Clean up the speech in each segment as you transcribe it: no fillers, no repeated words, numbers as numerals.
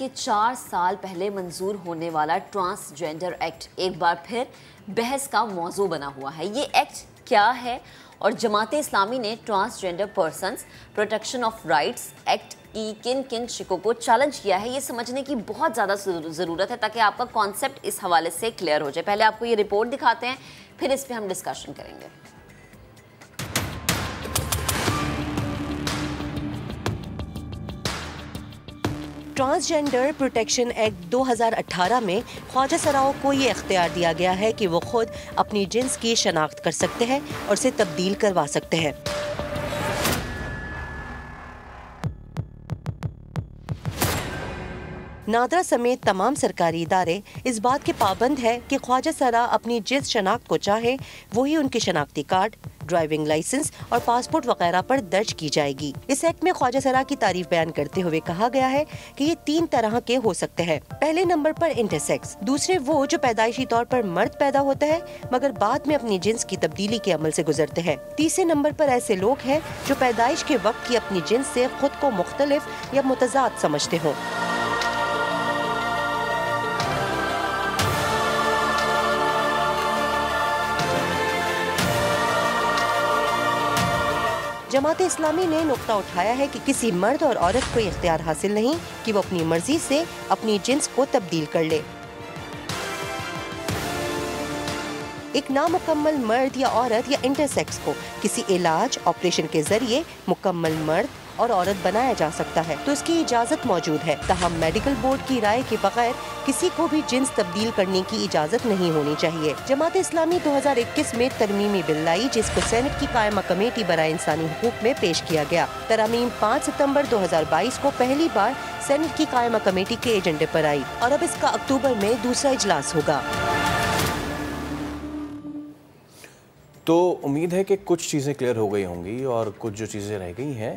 کہ 4 سال پہلے منظور ہونے والا ٹرانسجینڈر ایکٹ ایک بار پھر بحث کا موضوع بنا ہوا ہے۔ یہ ایکٹ کیا ہے اور جماعت اسلامی نے transgender persons protection of rights act کی کن کن شکوں کو چیلنج کیا ہے، یہ سمجھنے کی بہت زیادہ ضرورت ہے تاکہ آپ کا کانسیپٹ اس حوالے سے کلیئر ہو جائے۔ پہلے آپ کو یہ رپورٹ دکھاتے ہیں، پھر اس پہ ہم ڈسکشن کریں گے۔ ٹرانسجینڈر پروٹیکشن ایکٹ 2018 میں خواجہ سراؤں کو یہ اختیار دیا گیا ہے کہ وہ خود اپنی جنس کی شناخت کر سکتے ہیں اور اسے تبدیل کروا سکتے ہیں۔ نادرا سمیت تمام سرکاری ادارے اس بات کے پابند ہے کہ خواجہ سرا اپنی جنس شناخت کو چاہے وہی ان کے شناختی کارڈ، ڈرائیونگ لائسنس اور پاسپورٹ وغیرہ پر درج کی جائے گی۔ اس ایکٹ میں خواجہ سرا کی تعریف بیان کرتے ہوئے کہا گیا ہے کہ یہ 3 طرح کے ہو سکتے ہیں۔ پہلے نمبر پر انٹرسیکس، دوسرے وہ جو پیدائشی طور پر مرد پیدا ہوتا ہے مگر بعد میں اپنی جنس کی تبدیلی کے عمل سے گزرتے ہیں۔ تیسرے نمبر پر ایسے لوگ ہیں جو پیدائش کے وقت کی اپنی جنس سے خود کو مختلف یا متضاد سمجھتے ہوں۔ جماعت اسلامی نے نقطہ اٹھایا ہے کہ کسی مرد اور عورت کو اختیار حاصل نہیں کہ وہ اپنی مرضی سے اپنی جنس کو تبدیل کر لے۔ ایک نامکمل مرد یا عورت یا انٹرسیکس کو کسی علاج، آپریشن کے ذریعے مکمل مرد اور عورت بنایا جا سکتا ہے تو اس کی اجازت موجود ہے، تاہم میڈیکل بورڈ کی رائے کے بغیر کسی کو بھی جنس تبدیل کرنے کی اجازت نہیں ہونی چاہیے۔ جماعت اسلامی 2021 میں ترمیمی بل لائی جس کو سینٹ کی قائمہ کمیٹی برائے انسانی حقوق میں پیش کیا گیا۔ ترامیم 5 ستمبر 2022 کو پہلی بار سینٹ کی قائمہ کمیٹی کے ایجنڈے پر آئی اور اب اس کا اکتوبر میں دوسرا اجلاس ہوگا۔ تو امید ہے کہ کچھ چیزیں کلیئر ہو گئی ہوں گی اور کچھ جو چیزیں رہ گئی ہیں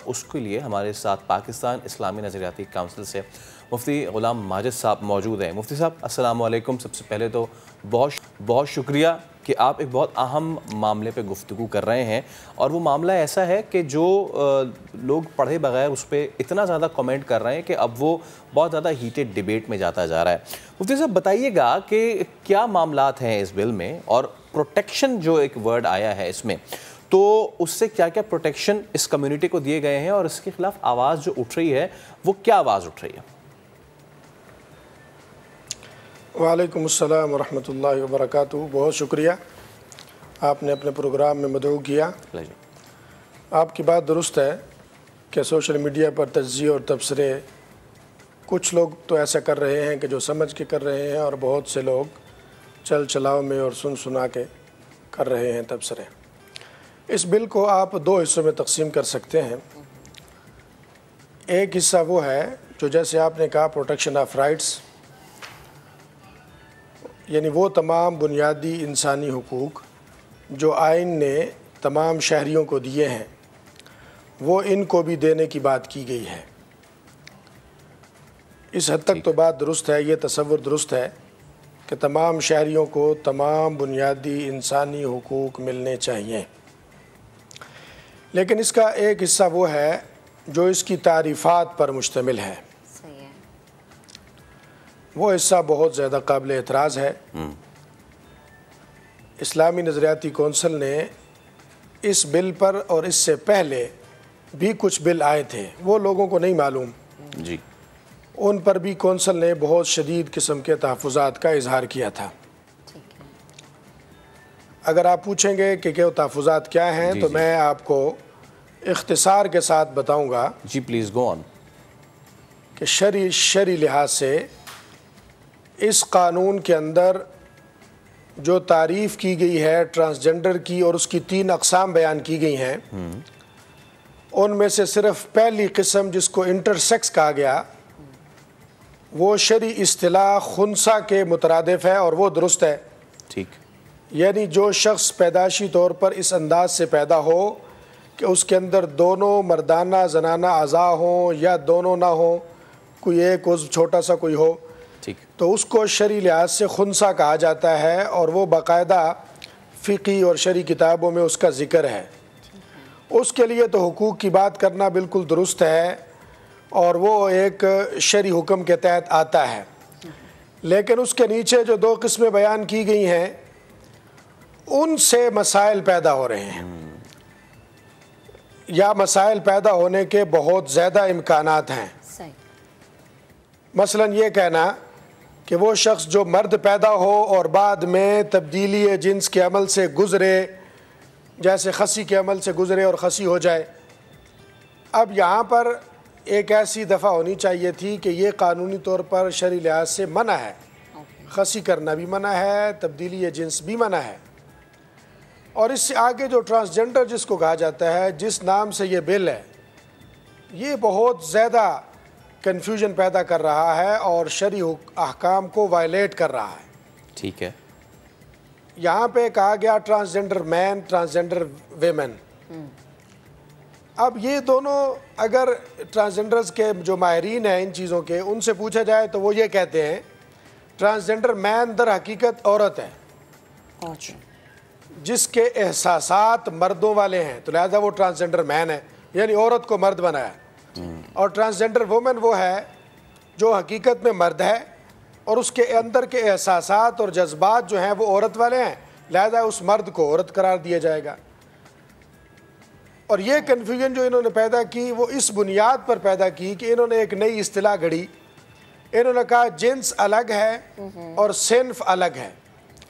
اس کے لیے ہمارے ساتھ پاکستان اسلامی نظریاتی کونسل سے مفتی غلام ماجد صاحب موجود ہیں۔ مفتی صاحب السلام علیکم۔ سب سے پہلے تو بہت شکریہ کہ آپ ایک بہت اہم معاملے پہ گفتگو کر رہے ہیں، اور وہ معاملہ ایسا ہے کہ جو لوگ پڑھے بغیر اس پہ اتنا زیادہ کمنٹ کر رہے ہیں کہ اب وہ بہت زیادہ ہیٹڈ ڈیبیٹ میں جاتا جا رہا ہے۔ مفتی صاحب بتائیے گا کہ کیا معاملات ہیں اس بل میں، اور پروٹیکشن جو ایک ورڈ آیا ہے اس میں، تو اس سے کیا کیا پروٹیکشن اس کمیونٹی کو دیے گئے ہیں، اور اس کے خلاف آواز جو اٹھ رہی ہے وہ کیا آواز اٹھ رہی ہے؟ وعلیکم السلام ورحمۃ اللہ وبرکاتہ۔ بہت شکریہ، آپ نے اپنے پروگرام میں مدعو کیا۔ آپ کی بات درست ہے کہ سوشل میڈیا پر تجزیے اور تبصرے کچھ لوگ تو ایسا کر رہے ہیں کہ جو سمجھ کے کر رہے ہیں، اور بہت سے لوگ چل چلاؤ میں اور سنا کے کر رہے ہیں تبصرے۔ اس بل کو آپ 2 حصوں میں تقسیم کر سکتے ہیں۔ ایک حصہ وہ ہے جو جیسے آپ نے کہا پروٹیکشن آف رائٹس، یعنی وہ تمام بنیادی انسانی حقوق جو آئین نے تمام شہریوں کو دیے ہیں وہ ان کو بھی دینے کی بات کی گئی ہے۔ اس حد تک تو بات درست ہے، یہ تصور درست ہے کہ تمام شہریوں کو تمام بنیادی انسانی حقوق ملنے چاہیے۔ لیکن اس کا ایک حصہ وہ ہے جو اس کی تعریفات پر مشتمل ہے، وہ حصہ بہت زیادہ قابل اعتراض ہے۔ اسلامی نظریاتی کونسل نے اس بل پر اور اس سے پہلے بھی کچھ بل آئے تھے، وہ لوگوں کو نہیں معلوم، ان پر بھی کونسل نے بہت شدید قسم کے تحفظات کا اظہار کیا تھا۔ اگر آپ پوچھیں گے کہ تحفظات کیا ہیں تو میں آپ کو اختصار کے ساتھ بتاؤں گا پلیز گو آن کہ شرعی لحاظ سے اس قانون کے اندر جو تعریف کی گئی ہے ٹرانسجنڈر کی، اور اس کی 3 اقسام بیان کی گئی ہیں، ان میں سے صرف پہلی قسم جس کو انٹرسیکس کہا گیا وہ شرعی اصطلاح خنثی کے مترادف ہے، اور وہ درست ہے۔ یعنی جو شخص پیدائشی طور پر اس انداز سے پیدا ہو کہ اس کے اندر دونوں مردانہ زنانہ اعضاء ہوں یا دونوں نہ ہوں، کوئی ایک عضو چھوٹا سا کوئی ہو، تو اس کو شرعی لحاظ سے خنثی کہا جاتا ہے، اور وہ باقاعدہ فقہی اور شرعی کتابوں میں اس کا ذکر ہے۔ اس کے لیے تو حقوق کی بات کرنا بالکل درست ہے، اور وہ ایک شرعی حکم کے تحت آتا ہے، لیکن اس کے نیچے جو دو قسمیں بیان کی گئی ہیں ان سے مسائل پیدا ہو رہے ہیں، یا مسائل پیدا ہونے کے بہت زیادہ امکانات ہیں۔ صحیح۔ مثلا یہ کہنا کہ وہ شخص جو مرد پیدا ہو اور بعد میں تبدیلی جنس کے عمل سے گزرے، جیسے خصی کے عمل سے گزرے اور خصی ہو جائے، اب یہاں پر ایک ایسی دفعہ ہونی چاہیے تھی کہ یہ قانونی طور پر شرعی لحاظ سے منع ہے، خصی کرنا بھی منع ہے، تبدیلی جنس بھی منع ہے۔ اور اس سے آگے جو ٹرانسجنڈر جس کو کہا جاتا ہے، جس نام سے یہ بل ہے، یہ بہت زیادہ کنفیوژن پیدا کر رہا ہے اور شرعی احکام کو وائلیٹ کر رہا ہے۔ ٹھیک ہے۔ یہاں پہ کہا گیا ٹرانسجنڈر مین، ٹرانسجنڈر ویمن۔ اب یہ دونوں اگر ٹرانسجنڈرز کے جو ماہرین ہیں ان چیزوں کے، ان سے پوچھا جائے تو وہ یہ کہتے ہیں ٹرانسجنڈر مین در حقیقت عورت ہے جس کے احساسات مردوں والے ہیں، تو لہذا وہ ٹرانسجنڈر مین ہے، یعنی عورت کو مرد بنایا۔ اور ٹرانسجنڈر وومن وہ ہے جو حقیقت میں مرد ہے اور اس کے اندر کے احساسات اور جذبات جو ہیں وہ عورت والے ہیں، لہذا اس مرد کو عورت قرار دیا جائے گا۔ اور یہ کنفیوژن جو انہوں نے پیدا کی وہ اس بنیاد پر پیدا کی کہ انہوں نے ایک نئی اصطلاح گھڑی، انہوں نے کہا جنس الگ ہے اور صنف الگ ہے۔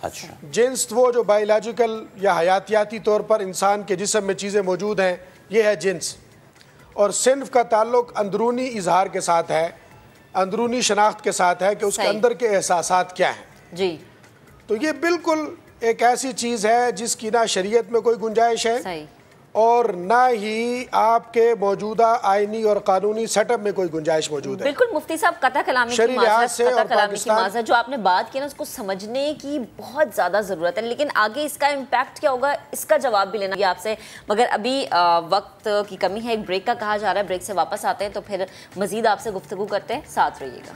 اچھا۔ جنس وہ جو بایولوجیکل یا حیاتیاتی طور پر انسان کے جسم میں چیزیں موجود ہیں، یہ ہے جنس، اور صنف کا تعلق اندرونی اظہار کے ساتھ ہے، اندرونی شناخت کے ساتھ ہے کہ اس کے اندر کے احساسات کیا ہیں۔ جی۔ تو یہ بالکل ایک ایسی چیز ہے جس کی نہ شریعت میں کوئی گنجائش ہے اور نہ ہی آپ کے موجودہ آئینی اور قانونی سیٹ اپ میں کوئی گنجائش موجود ہے۔ بالکل مفتی صاحب، قطع کلامی کی معذرت، جو آپ نے بات کی نا اس کو سمجھنے کی بہت زیادہ ضرورت ہے، لیکن آگے اس کا امپیکٹ کیا ہوگا اس کا جواب بھی لینا آپ سے، مگر ابھی وقت کی کمی ہے، ایک بریک کا کہا جا رہا ہے، بریک سے واپس آتے ہیں تو پھر مزید آپ سے گفتگو کرتے ہیں، ساتھ رہیے گا۔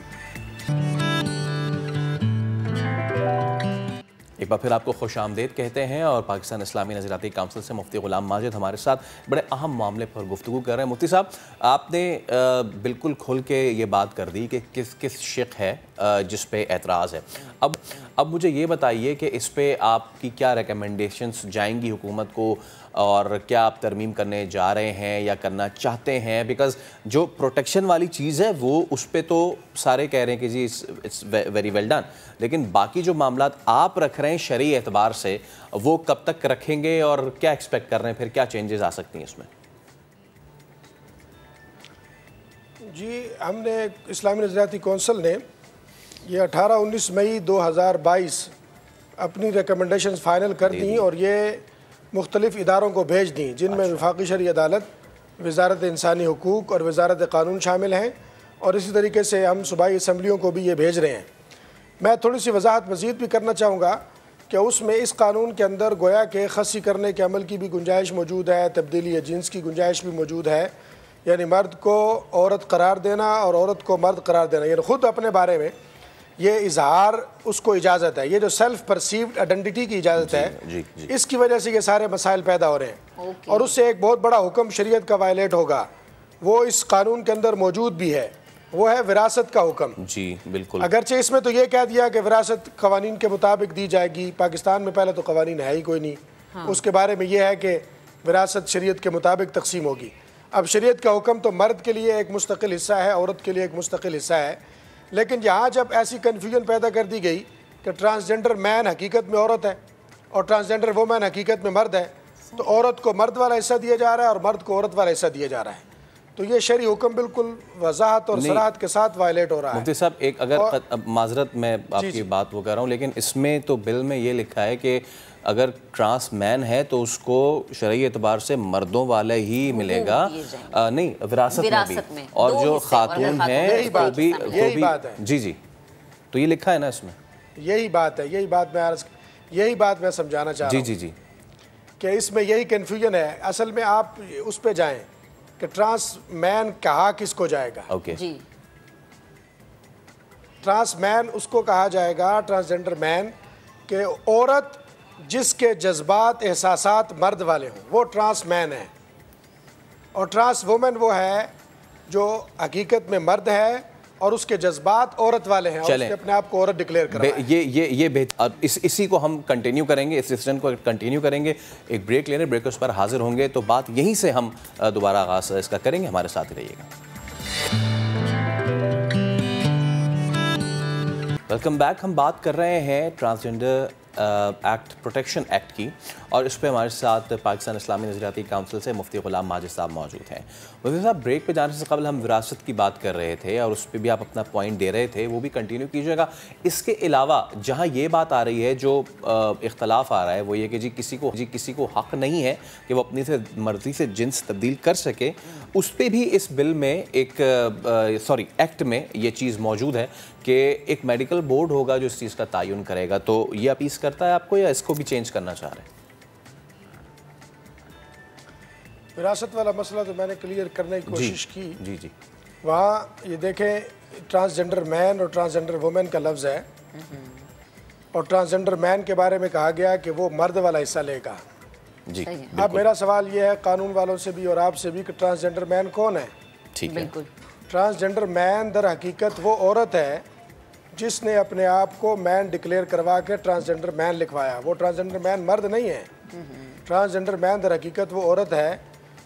ایک بار پھر آپ کو خوش آمدید کہتے ہیں، اور پاکستان اسلامی نظریاتی کونسل سے مفتی غلام ماجد ہمارے ساتھ بڑے اہم معاملے پر گفتگو کر رہے ہیں۔ مفتی صاحب، آپ نے بالکل کھل کے یہ بات کر دی کہ کس شق ہے جس پہ اعتراض ہے۔ اب مجھے یہ بتائیے کہ اس پہ آپ کی کیا ریکمنڈیشنز جائیں گی حکومت کو، اور کیا آپ ترمیم کرنے جا رہے ہیں یا کرنا چاہتے ہیں؟ بیکاز جو پروٹیکشن والی چیز ہے وہ اس پہ تو سارے کہہ رہے ہیں کہ جی اٹس ویری ویل ڈن، لیکن باقی جو معاملات آپ رکھ رہے ہیں شرعی اعتبار سے، وہ کب تک رکھیں گے اور کیا ایکسپیکٹ کر رہے ہیں، پھر کیا چینجز آ سکتی ہیں اس میں؟ جی، ہم نے اسلامی نظریاتی کونسل نے یہ 18-19 مئی 2022 اپنی ریکمنڈیشنز فائنل کر دیں اور یہ مختلف اداروں کو بھیج دیں، جن میں وفاقی شرعی عدالت، وزارت انسانی حقوق اور وزارت قانون شامل ہیں، اور اسی طریقے سے ہم صوبائی اسمبلیوں کو بھی یہ بھیج رہے ہیں۔ میں تھوڑی سی وضاحت مزید بھی کرنا چاہوں گا کہ اس میں اس قانون کے اندر گویا کہ خصی کرنے کے عمل کی بھی گنجائش موجود ہے، تبدیلی جنس کی گنجائش بھی موجود ہے، یعنی مرد کو عورت قرار دینا اور عورت کو مرد قرار دینا، یعنی خود اپنے بارے میں یہ اظہار اس کو اجازت ہے، یہ جو سیلف پرسیوڈ آئیڈینٹی کی اجازت ہے، اس کی وجہ سے یہ سارے مسائل پیدا ہو رہے ہیں، اور اس سے ایک بہت بڑا حکم شریعت کا وائلیٹ ہوگا، وہ اس قانون کے اندر موجود بھی ہے، وہ ہے وراثت کا حکم۔ جی بالکل۔ اگرچہ اس میں تو یہ کہہ دیا کہ وراثت قوانین کے مطابق دی جائے گی، پاکستان میں پہلے تو قوانین ہے ہی کوئی نہیں، اس کے بارے میں یہ ہے کہ وراثت شریعت کے مطابق تقسیم ہوگی۔ اب شریعت کا حکم تو مرد کے لیے ایک مستقل حصہ ہے، عورت کے لیے ایک مستقل حصہ ہے، لیکن یہاں جب ایسی کنفیوژن پیدا کر دی گئی کہ ٹرانسجنڈر مین حقیقت میں عورت ہے اور ٹرانسجنڈر وومن حقیقت میں مرد ہے، تو عورت کو مرد والا حصہ دیا جا رہا ہے اور مرد کو عورت والا حصہ دیا جا رہا ہے، تو یہ شرعی حکم بالکل وضاحت اور صراحت کے ساتھ وائلیٹ ہو رہا ہے۔ مفتی صاحب، ایک اگر معذرت میں آپ کی بات وہ کر رہا ہوں، لیکن اس میں تو بل میں یہ لکھا ہے کہ اگر ٹرانس مین ہے تو اس کو شرعی اعتبار سے مردوں والا ہی ملے گا، نہیں وراثت میں، اور جو خاتون ہیں وہ بھی، جی جی، تو یہ لکھا ہے نا اس میں؟ یہی بات ہے، یہی بات میں سمجھانا چاہ رہا ہوں، جی کہ اس میں یہی کنفیوژن ہے۔ اصل میں آپ اس پہ جائیں کہ ٹرانس مین کہا کس کو جائے گا؟ جی، ٹرانس مین اس کو کہا جائے گا، ٹرانسجنڈر مین، کہ عورت جس کے جذبات احساسات مرد والے ہوں، وہ ٹرانس مین ہے، اور ٹرانس وومن وہ ہے جو حقیقت میں مرد ہے اور اس کے جذبات عورت والے ہیں اور اس نے اپنے آپ کو عورت ڈکلیئر کرا ہے. یہ اسی کو ہم کنٹینیو کریں گے, اس سیشن کو کنٹینیو کریں گے. ایک بریک لینے, بریک اس پر حاضر ہوں گے تو بات یہیں سے ہم دوبارہ آغاز اس کا کریں گے. ہمارے ساتھ رہیے گا. Welcome back. ہم بات کر رہے ہیں ٹرانسجنڈر ایکٹ, پروٹیکشن ایکٹ کی, اور اس پہ ہمارے ساتھ پاکستان اسلامی نظریاتی کونسل سے مفتی غلام ماجد صاحب موجود ہیں. مفتی صاحب, بریک پہ جانے سے قبل ہم وراثت کی بات کر رہے تھے اور اس پہ بھی آپ اپنا پوائنٹ دے رہے تھے, وہ بھی کنٹینیو کیجیے گا. اس کے علاوہ جہاں یہ بات آ رہی ہے, جو اختلاف آ رہا ہے, وہ یہ کہ کسی کو حق نہیں ہے کہ وہ اپنی سے مرضی سے جنس تبدیل کر سکے, اس پہ بھی اس بل میں ایکٹ میں یہ چیز موجود ہے کہ ایک میڈیکل بورڈ ہوگا جو اس چیز کا تعین کرے گا. تو یہ اپیز کرتا ہے آپ کو, یا اس کو بھی چینج کرنا چاہ رہے ہیں؟ وراثت والا مسئلہ تو میں نے کلیئر کرنے کی کوشش کی. جی وہاں یہ دیکھیں, ٹرانسجنڈر مین اور ٹرانسجنڈر وومن کا لفظ ہے, اور ٹرانسجنڈر مین کے بارے میں کہا گیا کہ وہ مرد والا حصہ لے گا. جی, اب میرا سوال یہ ہے قانون والوں سے بھی اور آپ سے بھی کہ ٹرانسجنڈر مین کون ہے؟ ٹھیک ہے. ٹرانسجنڈر مین در حقیقت وہ عورت ہے جس نے اپنے آپ کو مین ڈکلیئر کروا کے ٹرانسجنڈر مین لکھوایا. وہ ٹرانسجنڈر مین مرد نہیں ہے. ٹرانسجنڈر مین در حقیقت وہ عورت ہے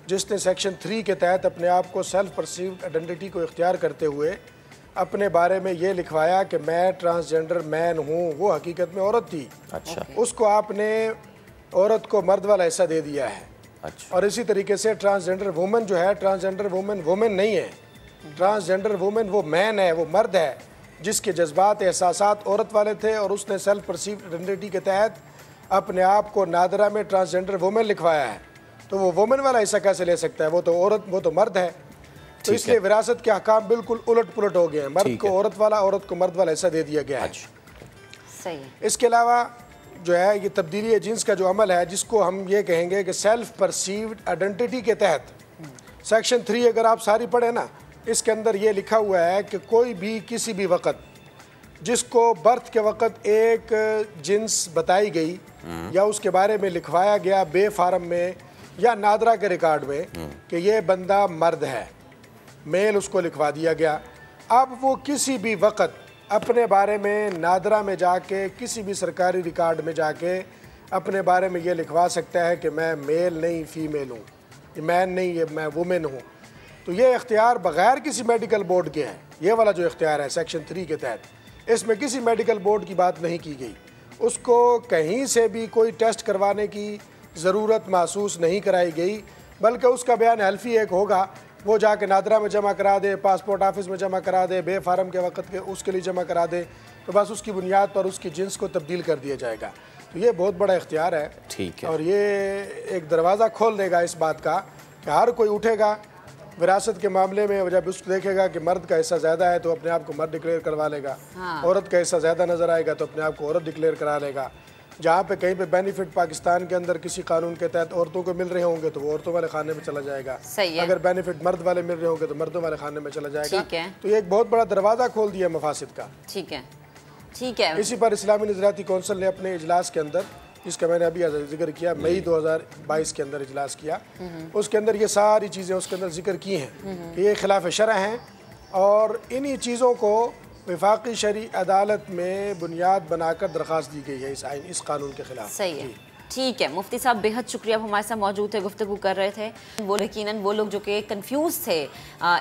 جس نے سیکشن 3 کے تحت اپنے آپ کو سیلف پرسیوڈ آئیڈینٹی کو اختیار کرتے ہوئے اپنے بارے میں یہ لکھوایا کہ میں ٹرانسجنڈر مین ہوں. وہ حقیقت میں عورت تھی. اچھا. اس کو آپ نے عورت کو مرد والا حصہ دے دیا ہے. اور اسی طریقے سے ٹرانسجنڈر وومن جو ہے, ٹرانسجنڈر وومن نہیں ہے. ٹرانسجنڈر وومن وہ مین ہے, وہ مرد ہے جس کے جذبات احساسات عورت والے تھے, اور اس نے سیلف پرسیوڈ آئیڈینٹی کے تحت اپنے آپ کو نادرہ میں ٹرانسجنڈر وومن لکھوایا ہے. تو وہ وومن والا حصہ کیسے لے سکتا ہے؟ وہ تو عورت, وہ تو مرد ہے. تو اس لیے وراثت کے احکام بالکل الٹ پلٹ ہو گئے ہیں. مرد کو عورت والا, عورت کو مرد والا حصہ دے دیا گیا ہے. صحیح. اس کے علاوہ جو ہے یہ تبدیلی جنس کا جو عمل ہے, جس کو ہم یہ کہیں گے کہ سیلف پرسیوڈ آئیڈینٹی کے تحت سیکشن 3 اگر آپ ساری پڑھیں نا, اس کے اندر یہ لکھا ہوا ہے کہ کوئی بھی کسی بھی وقت جس کو برتھ کے وقت ایک جنس بتائی گئی یا اس کے بارے میں لکھوایا گیا بے فارم میں یا نادرہ کے ریکارڈ میں کہ یہ بندہ مرد ہے, میل اس کو لکھوا دیا گیا. اب وہ کسی بھی وقت اپنے بارے میں نادرہ میں جا کے, کسی بھی سرکاری ریکارڈ میں جا کے اپنے بارے میں یہ لکھوا سکتا ہے کہ میں میل نہیں فیمیل ہوں, یہ مین نہیں, یہ میں وومن ہوں. تو یہ اختیار بغیر کسی میڈیکل بورڈ کے ہے. یہ والا جو اختیار ہے سیکشن 3 کے تحت, اس میں کسی میڈیکل بورڈ کی بات نہیں کی گئی. اس کو کہیں سے بھی کوئی ٹیسٹ کروانے کی ضرورت محسوس نہیں کرائی گئی, بلکہ اس کا بیان حلفی ایک ہوگا, وہ جا کے نادرہ میں جمع کرا دے, پاسپورٹ آفس میں جمع کرا دے, بے فارم کے وقت کے اس کے لیے جمع کرا دے, تو بس اس کی بنیاد پر اس کی جنس کو تبدیل کر دیا جائے گا. تو یہ بہت بڑا اختیار ہے. ٹھیک ہے. اور یہ ایک دروازہ کھول دے گا اس بات کا کہ ہر کوئی اٹھے گا وراثت کے معاملے میں, جب اس کو دیکھے گا کہ مرد کا حصہ زیادہ ہے تو اپنے آپ کو مرد ڈکلیئر کروا لے گا, عورت کا حصہ زیادہ نظر آئے گا تو اپنے آپ کو عورت ڈکلیئر کرا لے گا. جہاں پہ کہیں پہ بینیفٹ پاکستان کے اندر کسی قانون کے تحت عورتوں کو مل رہے ہوں گے تو وہ عورتوں والے خانے میں چلا جائے گا. اگر بینیفٹ مرد والے مل رہے ہوں گے تو مردوں والے خانے میں چلا جائے گا. تو یہ ایک بہت بڑا دروازہ کھول دیا مفاسد کا. ٹھیک ہے. اسی پر اسلامی نظریاتی کونسل نے اپنے اجلاس کے اندر, جس کا میں نے ابھی ذکر کیا, مئی 2022 کے اندر اجلاس کیا, اس کے اندر یہ ساری چیزیں اس کے اندر ذکر کی ہیں کہ یہ خلاف شرع ہیں, اور انہی چیزوں کو وفاقی شرعی عدالت میں بنیاد بنا کر درخواست دی گئی ہے اس قانون کے خلاف. صحیح ہے. ٹھیک ہے مفتی صاحب, بہت شکریہ, آپ ہمارے ساتھ موجود تھے, گفتگو کر رہے تھے. وہ یقیناً وہ لوگ جو کہ کنفیوز تھے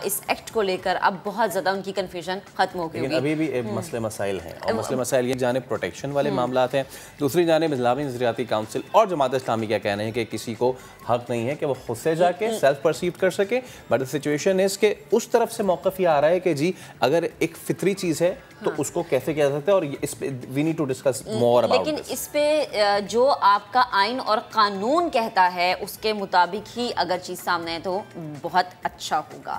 اس ایکٹ کو لے کر, اب بہت زیادہ ان کی کنفیوژن ختم ہو گئی ہوگی. ابھی بھی مسئلے مسائل ہیں, اور مسئلے مسائل یہ جانب پروٹیکشن والے معاملات ہیں, دوسری جانب اسلامی نظریاتی کونسل اور جماعت اسلامی کیا کہنا ہے کہ کسی کو حق نہیں ہے کہ وہ خود سے جا کے سیلف پرسیو کر سکے. بٹ سچویشن ہے اس کے اس طرف سے موقف یہ آ رہا ہے کہ جی اگر ایک فطری چیز ہے تو اس کو کیسے کیا سکتے ہیں, اور اس پہ we need to discuss more about. لیکن اس پہ جو آپ کا آئین اور قانون کہتا ہے اس کے مطابق ہی اگر چیز سامنے ہے تو بہت اچھا ہوگا.